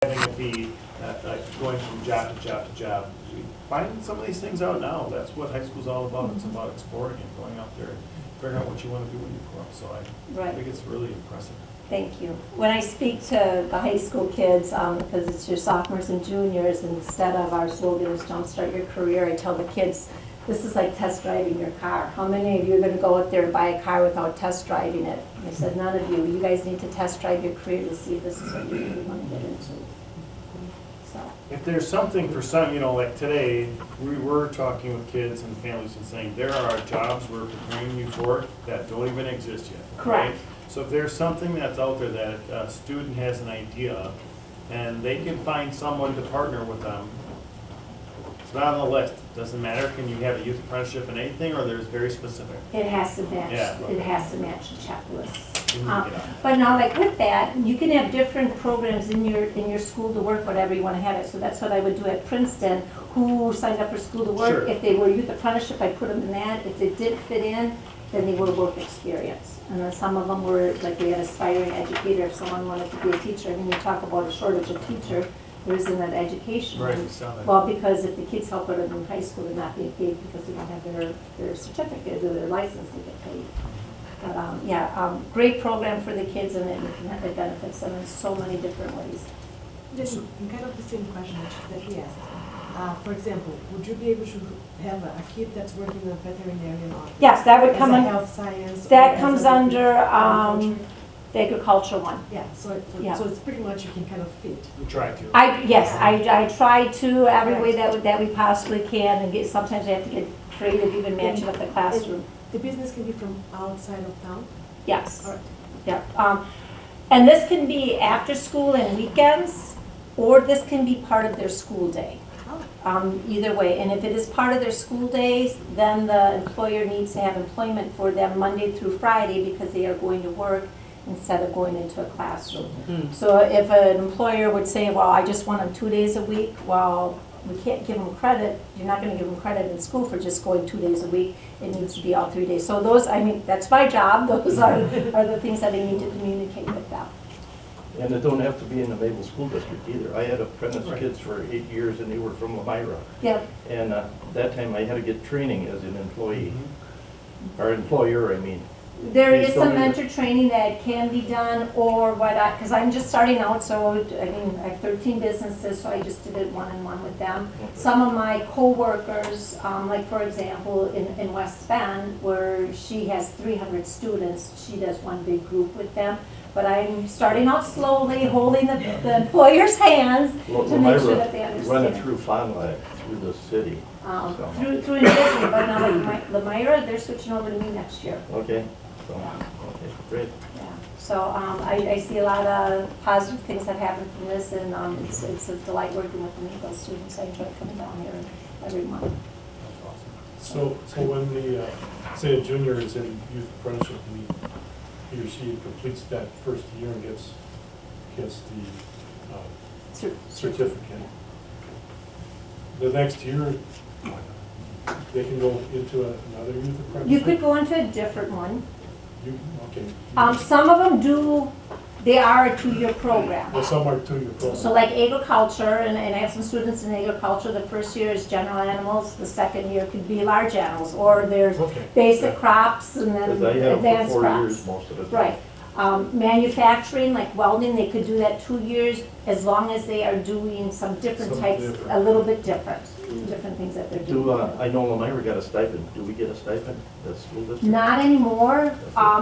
having it be going from job to job to job. Find some of these things out now. That's what high school's all about. It's about exploring and going out there and figuring out what you want to do when you grow up. So I think it's really impressive. Thank you. When I speak to the high school kids, because it's your sophomores and juniors, instead of our slogan is jumpstart your career, I tell the kids, this is like test driving your car. How many of you are going to go out there and buy a car without test driving it? And I said, none of you. You guys need to test drive your career to see if this is what you really want to get into. So. If there's something for some, like today, we were talking with kids and families and saying there are jobs we're preparing you for that don't even exist yet. Correct. Right? So if there's something that's out there that a student has an idea of, and they can find someone to partner with them, it's not on the list. Doesn't matter. Can you have a youth apprenticeship in anything, or there's very specific? It has to match. Yeah. It has to match the checklist. Yeah. But now, like with that, you can have different programs in your school to work, whatever you want to have it. So that's what I would do at Princeton. Who signed up for school to work? Sure. If they were youth apprenticeship, I put them in that. If it didn't fit in, then they were work experience. And then some of them were, like we had aspiring educator, if someone wanted to be a teacher. I mean, you talk about a shortage of teacher, there isn't that education. Right. Well, because if the kids help out in high school, they're not being paid because they don't have their certificate or their license to get paid. But great program for the kids, and it benefits them in so many different ways. Just kind of the same question that he asked. For example, would you be able to have a kid that's working in a veterinarian office? Yes, that would as come a in. health science. That or comes as a under agriculture? the agriculture one. Yeah, so it's pretty much you can kind of fit. We try to. I try to every way that we possibly can, and sometimes I have to get creative, even matching up the classroom. The business can be from outside of town? Yes. All right. Yeah. And this can be after school and weekends, or this can be part of their school day. Either way, and if it is part of their school days, then the employer needs to have employment for them Monday through Friday because they are going to work instead of going into a classroom. So if an employer would say, well, I just want them 2 days a week, well, we can't give them credit. You're not going to give them credit in school for just going 2 days a week. It needs to be all 3 days. So those, that's my job. Those are the things that I need to communicate with them. And it don't have to be in the Mayville School District either. I had apprentice kids for 8 years, and they were from Elmira. Yep. And that time I had to get training as an employee, or employer, I mean. There is some mentor training that can be done, or because I'm just starting out, so I have 13 businesses, so I just did it one-on-one with them. Okay. Some of my co-workers, like for example, in West Bend, where she has 300 students, she does one big group with them. But I'm starting out slowly, holding the employer's hands to make sure that they understand. Run it through Fond du Lac, through the city. Through individual, but now like Lamira, they're switching over to me next year. Okay, so, okay, great. Yeah. So I see a lot of positive things that happen from this, and it's a delight working with the Mayville students. I enjoy coming down here every month. That's awesome. So when the, say a junior is in youth apprenticeship, and he or she completes that first year and gets the certificate, the next year, they can go into another youth apprenticeship? You could go into a different one. Okay. Some of them do, they are a 2-year program. Well, some are 2-year programs. So like agriculture, and I have some students in agriculture, the first year is general animals, the second year could be large animals, or there's basic crops and then Because I have advanced for 4 crops. years most of the time. Right. Manufacturing, like welding, they could do that 2 years as long as they are doing some different types, a little bit different things that they're doing. I know Lamira got a stipend. Do we get a stipend, the school district? Not anymore.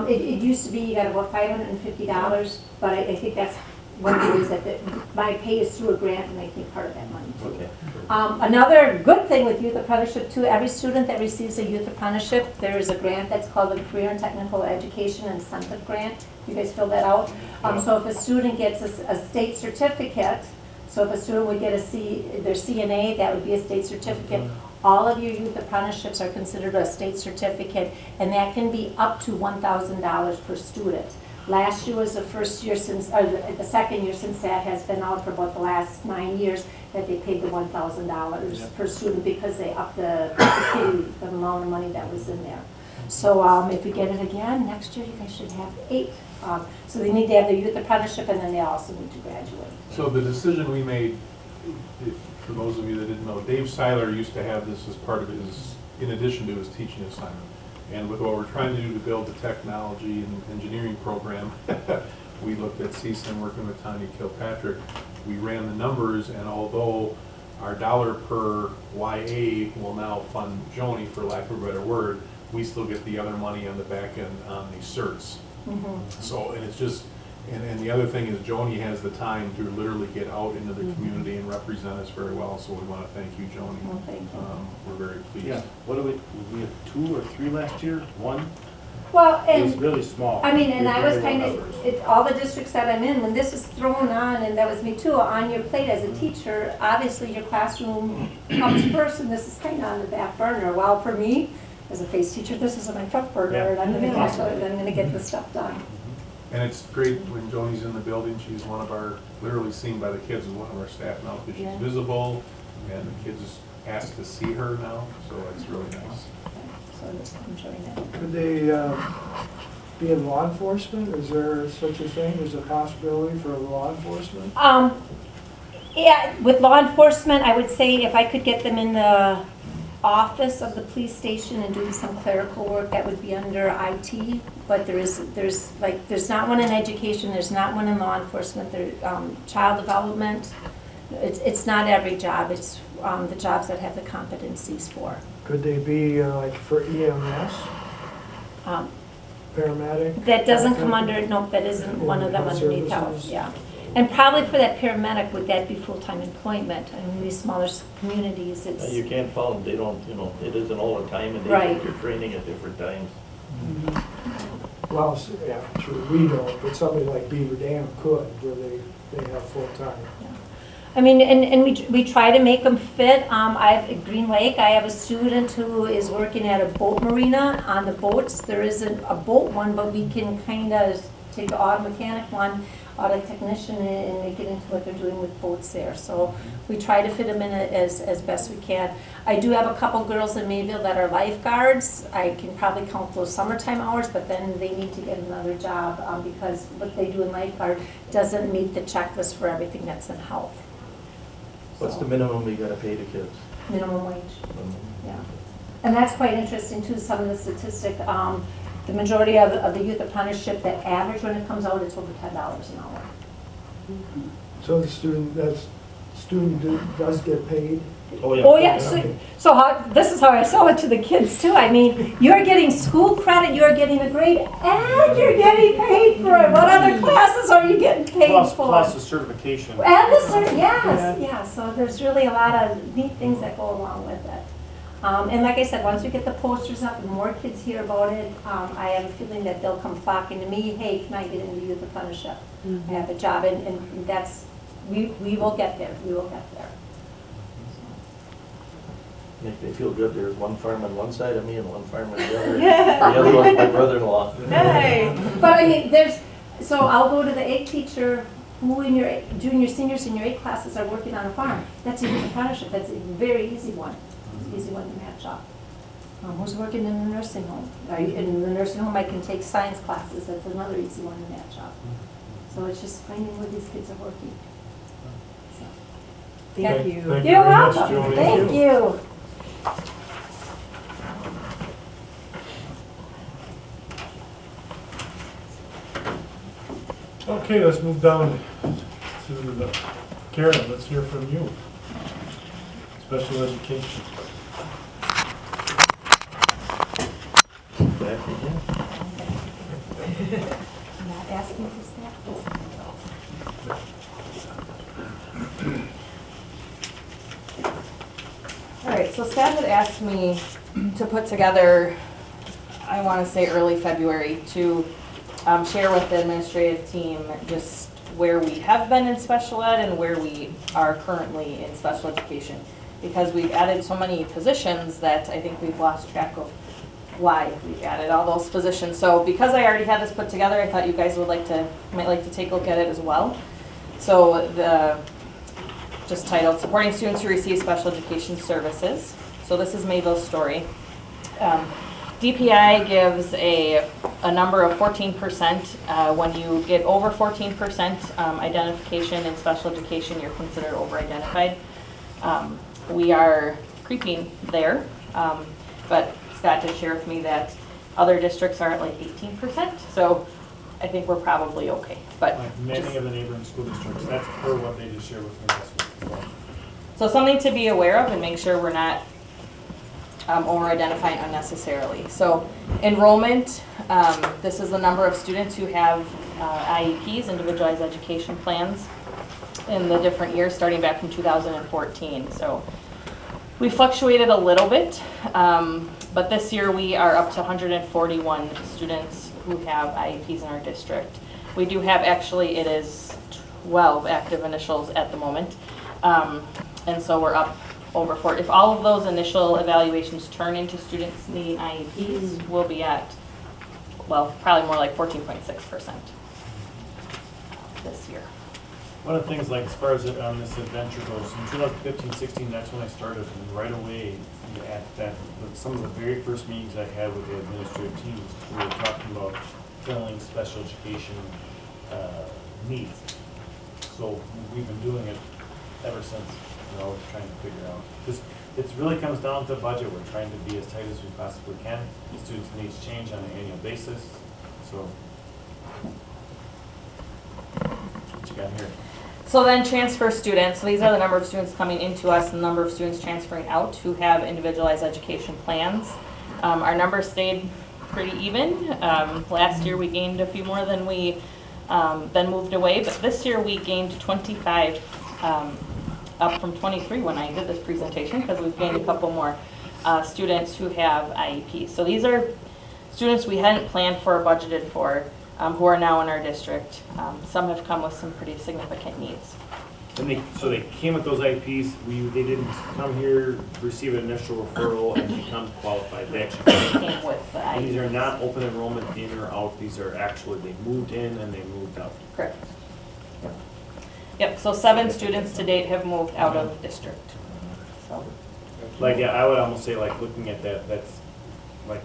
It used to be you got about $550, but I think that's one of the ways that my pay is through a grant, and I take part of that money too. Okay. Another good thing with youth apprenticeship too, every student that receives a youth apprenticeship, there is a grant that's called the Career and Technical Education Incentive Grant. You guys fill that out. So if a student gets a state certificate, so if a student would get their CNA, that would be a state certificate. All of your youth apprenticeships are considered a state certificate, and that can be up to $1,000 per student. Last year was the first year since, or the second year since that has been out for about the last 9 years, that they paid the $1,000 per student because they upped the amount of money that was in there. So if we get it again, next year you guys should have 8. So they need to have their youth apprenticeship and then they also need to graduate. So the decision we made, for those of you that didn't know, Dave Seiler used to have this as part of his, in addition to his teaching assignment. And with what we're trying to do to build the technology and engineering program, we looked at CSUN working with Tanya Kilpatrick. We ran the numbers, and although our dollar per YA will now fund Joni, for lack of a better word, we still get the other money on the back end on the certs. So, and it's just, and the other thing is Joni has the time to literally get out into the community and represent us very well, so we want to thank you, Joni. Well, thank you. We're very pleased. Yeah, what do we have 2 or 3 last year? 1? Well, It was and, really small. I mean, and We I was very kind low of, numbers. all the districts that I'm in, when this is thrown on, and that was me too, on your plate as a teacher, obviously your classroom comes first, and this is kind of on the back burner. Well, for me, as a face teacher, this is my front burner, and I'm gonna I'm gonna get this stuff done. And it's great when Joni's in the building, she's one of our, literally seen by the kids as one of our staff now, because she's Yeah. visible, and the kids ask to see her now, so it's really nice. So I'm enjoying it. Could they be in law enforcement? Is there such a thing? Is a possibility for law enforcement? Yeah, with law enforcement, I would say if I could get them in the office of the police station and doing some clerical work, that would be under IT. But there's not one in education, there's not one in law enforcement, there, child development. It's not every job, it's the jobs that have the competencies for. Could they be like for EMS, Um, paramedic? That doesn't come under, nope, that isn't one of them Health underneath health, services. yeah. And probably for that paramedic, would that be full-time employment? I mean, these smaller communities, it's. You can't follow them, they don't, it isn't all the time, and they Right. take your training at different times. Well, yeah, true, we don't, but somebody like Beaver Dam could, where they have full-time. I mean, and we try to make them fit. I have at Green Lake, I have a student who is working at a boat marina on the boats. There isn't a boat one, but we can kind of take the auto mechanic one, auto technician, and make it into what they're doing with boats there. So we try to fit them in as best we can. I do have a couple girls in Mayville that are lifeguards. I can probably count those summertime hours, but then they need to get another job because what they do in lifeguard doesn't meet the checklist for everything that's in health. What's the minimum we gotta pay the kids? Minimum wage, yeah. And that's quite interesting too, some of the statistic, the majority of the youth apprenticeship, the average when it comes out, it's over $10 an hour. So the student does get paid? Oh, yeah. Oh, yeah, so this is how I sell it to the kids too. I mean, you're getting school credit, you're getting a grade, and you're getting paid for it. What other classes are you getting paid for? Plus the certification. And the yes, yeah, so there's really a lot of neat things that go along with it. And like I said, once we get the posters up and more kids hear about it, I have a feeling that they'll come flocking to me, hey, can I get into youth apprenticeship? I have a job, and that's, we will get there, we will get there. Make me feel good, there's one farm on one side of me and one farm on the other. The other one's my brother-in-law. But I mean, so I'll go to the egg teacher who in your junior, seniors in your egg classes are working on a farm. That's a youth apprenticeship, that's a very easy one. It's an easy one to match up. Who's working in a nursing home? In the nursing home, I can take science classes, that's another easy one to match up. So it's just finding where these kids are working. So. Thank you. Thank you You're very much, welcome, Joni. thank you. Okay, let's move down to the, Karen, let's hear from you. Special education. Back again. I'm not asking for staff. All right, so staff had asked me to put together, I want to say early February, to share with the administrative team just where we have been in special ed and where we are currently in special education. Because we've added so many positions that I think we've lost track of why we've added all those positions. So because I already had this put together, I thought you guys might like to take a look at it as well. So just titled, Supporting Students Who Receive Special Education Services. So this is Mayville's story. DPI gives a number of 14%. When you get over 14% identification in special education, you're considered over-identified. We are creeping there, but Scott did share with me that other districts are at like 18%, so I think we're probably okay. But Like many of the neighboring school districts, that's per what they just shared with me last week as well. so something to be aware of and make sure we're not over-identifying unnecessarily. So enrollment, this is the number of students who have IEPs, individualized education plans, in the different years, starting back from 2014. So we fluctuated a little bit, but this year we are up to 141 students who have IEPs in our district. We do have, actually, it is 12 active initials at the moment. And so we're up over 40. If all of those initial evaluations turn into students needing IEPs, we'll be at, well, probably more like 14.6% this year. One of the things, like as far as on this adventure goes, in 2015-16, that's when I started, and right away at that, some of the very first meetings I had with the administrative teams, we were talking about filling special education needs. So we've been doing it ever since. We're always trying to figure out. This, it really comes down to budget. We're trying to be as tight as we possibly can. The students' needs change on an annual basis. So, what you got here? So then transfer students, so these are the number of students coming into us, and the number of students transferring out who have individualized education plans. Our numbers stayed pretty even. Last year we gained a few more than we then moved away, but this year we gained 25, up from 23 when I did this presentation, because we've gained a couple more students who have IEPs. So these are students we hadn't planned for or budgeted for, who are now in our district. Some have come with some pretty significant needs. And so they came with those IEPs. They didn't come here, receive an initial referral, and become qualified. They actually Came with the And these IEPs. are not open enrollment in or out. These are actually, they moved in and they moved out. Correct. Yep, so 7 students to date have moved out of district. So, Like, yeah, I would almost say, like, looking at that, that's like,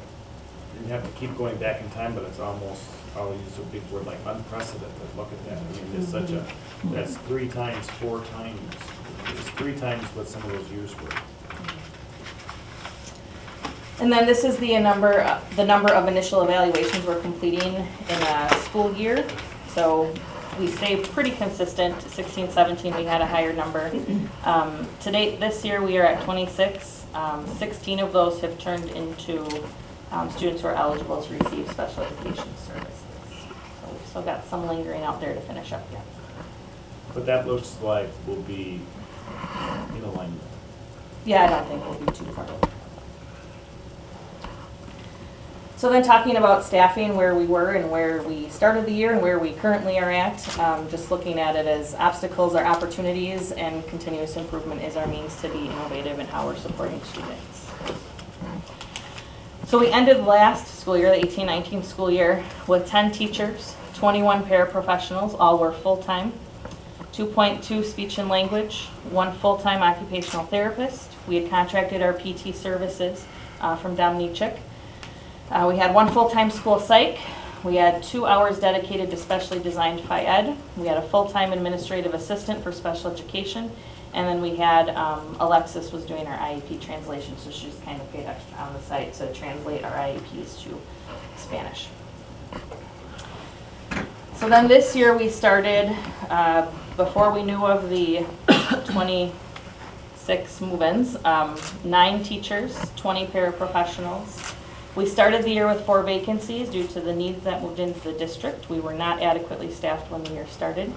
you have to keep going back in time, but it's almost, I'll use a big word like unprecedented. Look at that. I mean, it's such a, that's 3 times, 4 times. It's 3 times what some of those years were. and then this is the number of initial evaluations we're completing in a school year. So we stay pretty consistent. 16, 17, we had a higher number. To date, this year, we are at 26. 16 of those have turned into students who are eligible to receive special education services. So we've still got some lingering out there to finish up yet. But that looks like we'll be in alignment. Yeah, I don't think we'll be too far. So then talking about staffing, where we were and where we started the year and where we currently are at, just looking at it as obstacles are opportunities, and continuous improvement is our means to be innovative in how we're supporting students. So we ended last school year, the 18-19 school year, with 10 teachers, 21 paraprofessionals, all were full-time, 2.2 speech and language, 1 full-time occupational therapist. We had contracted our PT services from Dominichik. We had 1 full-time school psych. We had 2 hours dedicated to specially designed Phi-Ed. We had a full-time administrative assistant for special education. And then we had Alexis was doing our IEP translation, so she just kind of paid extra on the site to translate our IEPs to Spanish. So then this year we started, before we knew of the 26 move-ins, 9 teachers, 20 paraprofessionals. We started the year with 4 vacancies due to the needs that moved into the district. We were not adequately staffed when the year started.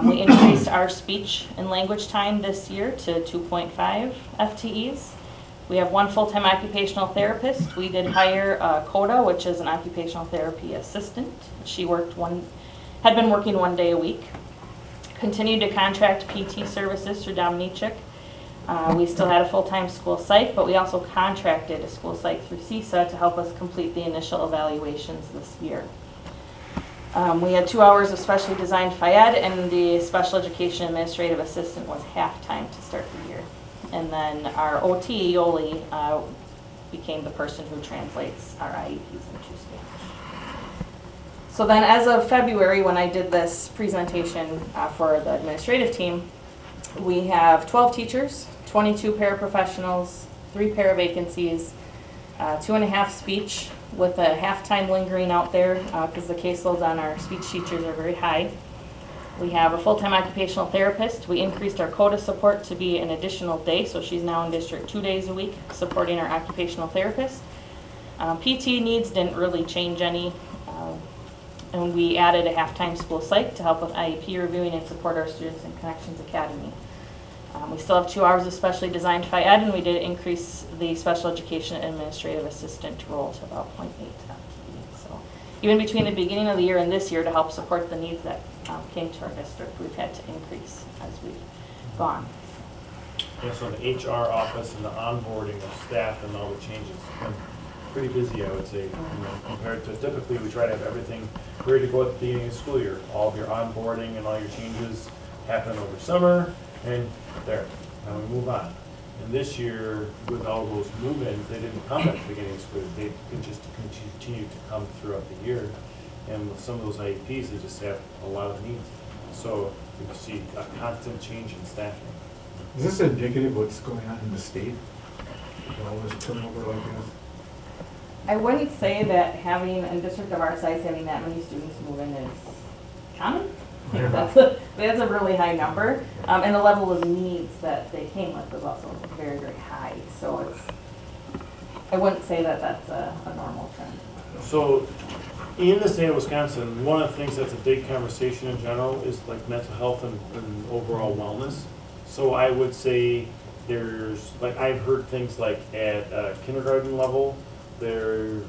We increased our speech and language time this year to 2.5 FTEs. We have 1 full-time occupational therapist. We did hire CODA, which is an occupational therapy assistant. She had been working 1 day a week. Continued to contract PT services through Dominichik. We still had a full-time school psych, but we also contracted a school psych through CISA to help us complete the initial evaluations this year. We had 2 hours of specially designed Phi-Ed, and the special education administrative assistant was half-time to start the year. And then our OT, Yoli, became the person who translates our IEPs into Spanish. So then as of February, when I did this presentation for the administrative team, we have 12 teachers, 22 paraprofessionals, 3 para-vacancies, 2.5 speech, with a half-time lingering out there because the caseloads on our speech teachers are very high. We have a full-time occupational therapist. We increased our CODA support to be an additional day, so she's now in district 2 days a week supporting our occupational therapist. PT needs didn't really change any, and we added a half-time school psych to help with IEP reviewing and support our students in Connections Academy. We still have 2 hours of specially designed Phi Ed, and we did increase the special education administrative assistant role to about 0.8 FTE. So even between the beginning of the year and this year, to help support the needs that came to our district, we've had to increase as we've gone. Yeah, so the HR office and the onboarding of staff and all the changes have been pretty busy, I would say, compared to typically we try to have everything ready to go at the beginning of the school year. All of your onboarding and all your changes happen over summer, and there, now we move on. And this year, with all those move-ins, they didn't come at the beginning of school. They can just continue to come throughout the year. And with some of those IEPs, they just have a lot of needs. So you see a constant change in staffing. Is this indicative of what's going on in the state? All this turnover like this? I wouldn't say that having a district of our size having that many students move in is common. Yeah. That's a really high number, and the level of needs that they came with was also very, very high. So I wouldn't say that that's a normal trend. So in the state of Wisconsin, one of the things that's a big conversation in general is like mental health and overall wellness. So I would say there's, like, I've heard things like at kindergarten level, there,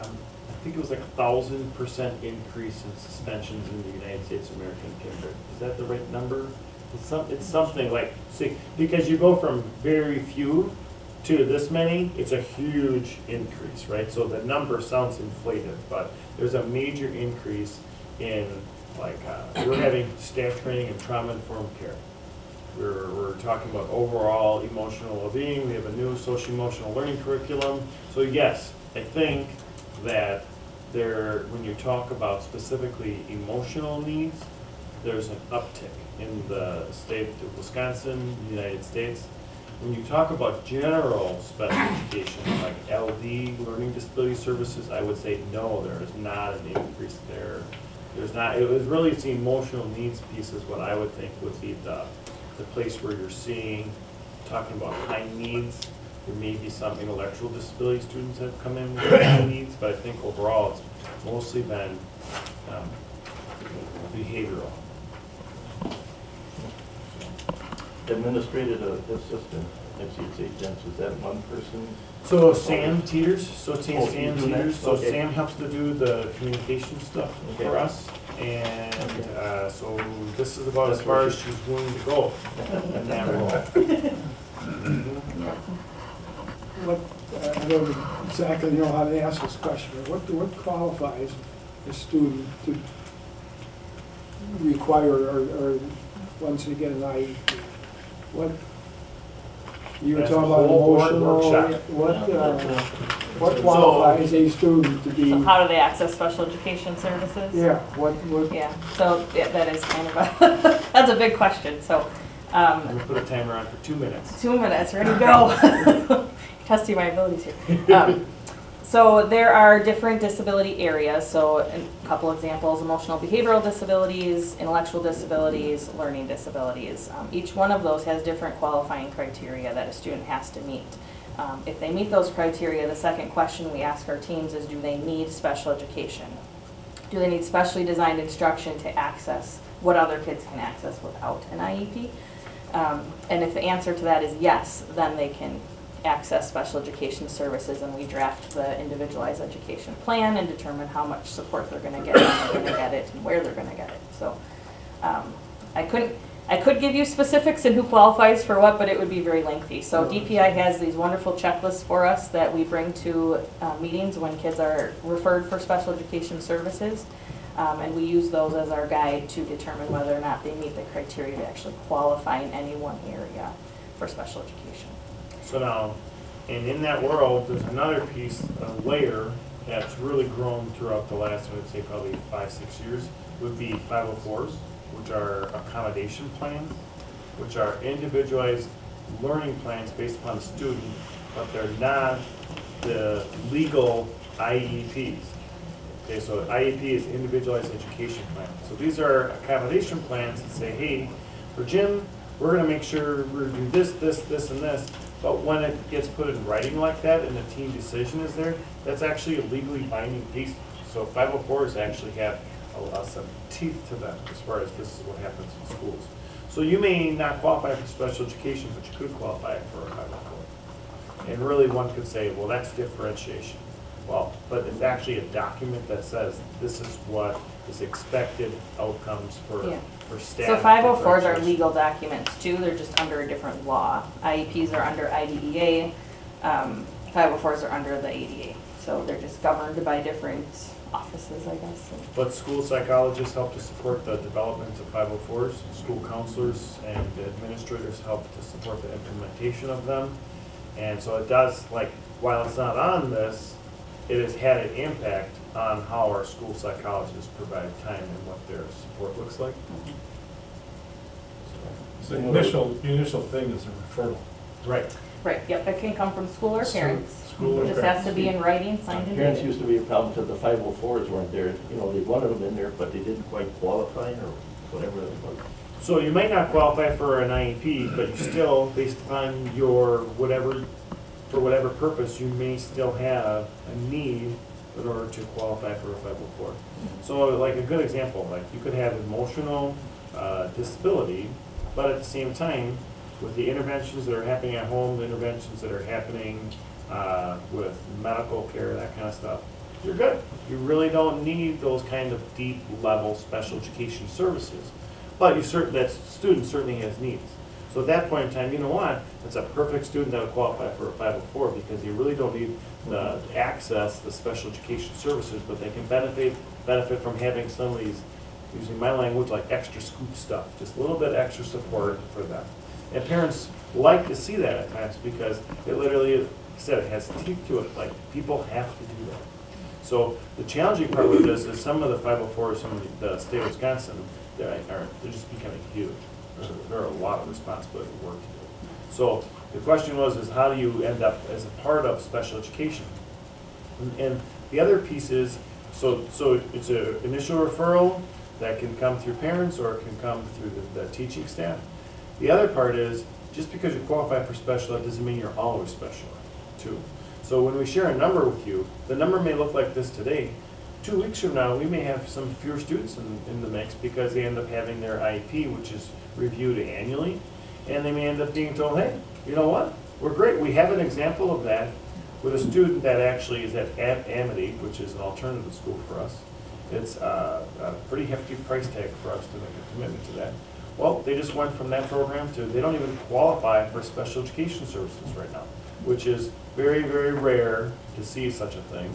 I think it was like 1,000% increase in suspensions in the United States of American kindergarten. Is that the right number? It's something like, see, because you go from very few to this many, it's a huge increase, right? So the number sounds inflated, but there's a major increase in, like, we're having staff training in trauma-informed care. We're talking about overall emotional well-being. We have a new social-emotional learning curriculum. So yes, I think that when you talk about specifically emotional needs, there's an uptick in the state of Wisconsin, the United States. When you talk about general special education, like LD, learning disability services, I would say no, there is not an increase there. There's not. It was really the emotional needs piece is what I would think would be the place where you're seeing, talking about high needs. There may be some intellectual disability students that have come in with high needs, but I think overall it's mostly been behavioral. Administrative assistant, actually it's 8 temps, is that one person? So Sam Teeters, Sam you do that? Teeters, so Okay. Sam helps to do the communication stuff Okay. for us. And Okay. so this is about as That's far where as she's willing to go in that role. What, I don't exactly know how to ask this question, but what qualifies a student to require or once they get an IEP? What, you were That's talking a about whole board emotional, workshop. what qualifies a student to be? So how do they access special education services? Yeah, what, Yeah, so yeah, that is kind of a, that's a big question. So I'm gonna put a timer on for 2 minutes. 2 minutes, ready to go. Testing my abilities here. So there are different disability areas. So a couple examples: emotional behavioral disabilities, intellectual disabilities, learning disabilities. Each one of those has different qualifying criteria that a student has to meet. If they meet those criteria, the second question we ask our teams is, do they need special education? Do they need specially designed instruction to access what other kids can access without an IEP? And if the answer to that is yes, then they can access special education services, and we draft the individualized education plan and determine how much support they're going to get, when they're going to get it, and where they're going to get it. So I could give you specifics and who qualifies for what, but it would be very lengthy. So DPI has these wonderful checklists for us that we bring to meetings when kids are referred for special education services. And we use those as our guide to determine whether or not they meet the criteria to actually qualify in any one area for special education. So now, And in that world, there's another piece, a layer, that's really grown throughout the last, I would say probably 5-6 years, would be 504s, which are accommodation plans, which are individualized learning plans based upon the student, but they're not the legal IEPs. Okay, so IEP is individualized education plan. So these are accommodation plans that say, hey, for Jim, we're gonna make sure we're gonna do this, this, this, and this. But when it gets put in writing like that and the team decision is there, that's actually a legally binding piece. So 504s actually have some teeth to them as far as this is what happens in schools. So you may not qualify for special education, but you could qualify for a 504. And really one could say, well, that's differentiation. Well, but it's actually a document that says this is what is expected outcomes for, Yeah. for staff. So 504s are differentiation. legal documents too, they're just under a different law. IEPs are under IDEA, 504s are under the ADA. So they're just governed by different offices, I guess. But school psychologists help to support the development of 504s. School counselors and administrators help to support the implementation of them. And so it does, like, while it's not on this, it has had an impact on how our school psychologists provide time and what their support looks like. So the initial thing is a referral. Right. Right, yep, it can come from school or parents. School or It just has to be in writing, signed and Parents dated. used to be a problem because the 504s weren't there. You know, they wanted them in there, but they didn't quite qualify or whatever it was. So you might not qualify for an IEP, but you still, based upon your whatever, for whatever purpose, you may still have a need in order to qualify for a 504. So like a good example, like you could have emotional disability, but at the same time, with the interventions that are happening at home, the interventions that are happening with medical care, that kind of stuff, you're good. You really don't need those kind of deep level special education services. But that student certainly has needs. So at that point in time, you know what? It's a perfect student that would qualify for a 504 because you really don't need the access to special education services, but they can benefit from having some of these, using my language, like extra scoop stuff, just a little bit extra support for them. And parents like to see that at times because it literally, like I said, it has teeth to it. Like, people have to do that. So the challenging part with this is some of the 504s from the state of Wisconsin, they're just becoming huge. There are a lot of responsibility and work to do. So the question is how do you end up as a part of special education? And the other piece is, so it's an initial referral that can come through parents or it can come through the teaching staff. The other part is, just because you qualify for special ed doesn't mean you're always special ed, too. So when we share a number with you, the number may look like this today. 2 weeks from now, we may have some fewer students in the mix because they end up having their IEP, which is reviewed annually, and they may end up being told, hey, you know what? We're great. We have an example of that with a student that actually is at Amity, which is an alternative school for us. It's a pretty hefty price tag for us to make a commitment to that. Well, they just went from that program to, they don't even qualify for special education services right now, which is very, very rare to see such a thing.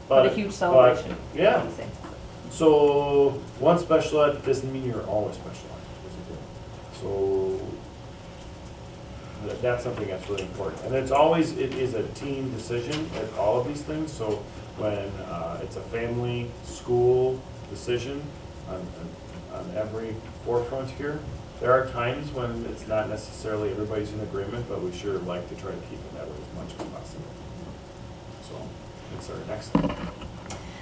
But a huge celebration. Yeah. I would say. So one special ed doesn't mean you're always special ed. So that's something that's really important. And it is a team decision at all of these things. So when it's a family, school decision on every forefront here, there are times when it's not necessarily everybody's in agreement, but we sure like to try to keep it that way as much as possible. So that's our next thing.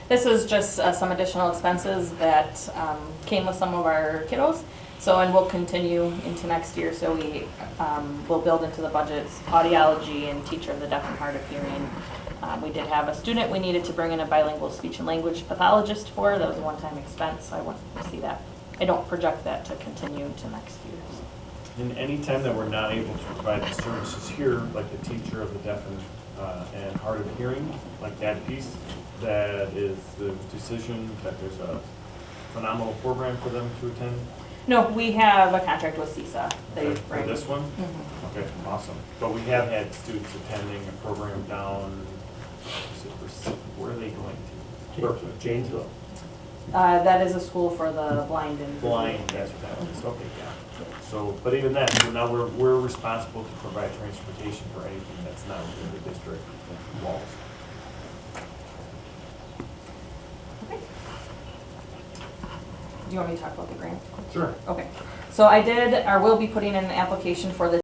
This is just some additional expenses that came with some of our kiddos. So, and we'll continue into next year. So we will build into the budgets audiology and teacher of the deaf and hard of hearing. We did have a student we needed to bring in a bilingual speech and language pathologist for. That was a one-time expense. So I want to see that. I don't project that to continue to next year. And any time that we're not able to provide the services here, like the teacher of the deaf and hard of hearing, like that piece, that is the decision that there's a phenomenal program for them to attend. No, we have a contract with CISA. Okay, for this one? Mhm. Okay, awesome. But we have had students attending a program down, where are they going to? Janesville. That is a school for the blind and Blind, that's what that is, okay, yeah. So, but even then, so now we're responsible to provide transportation for anything that's not within the district walls. Do you want me to talk about the grant? Sure. Okay, so I did, or will be putting in an application for the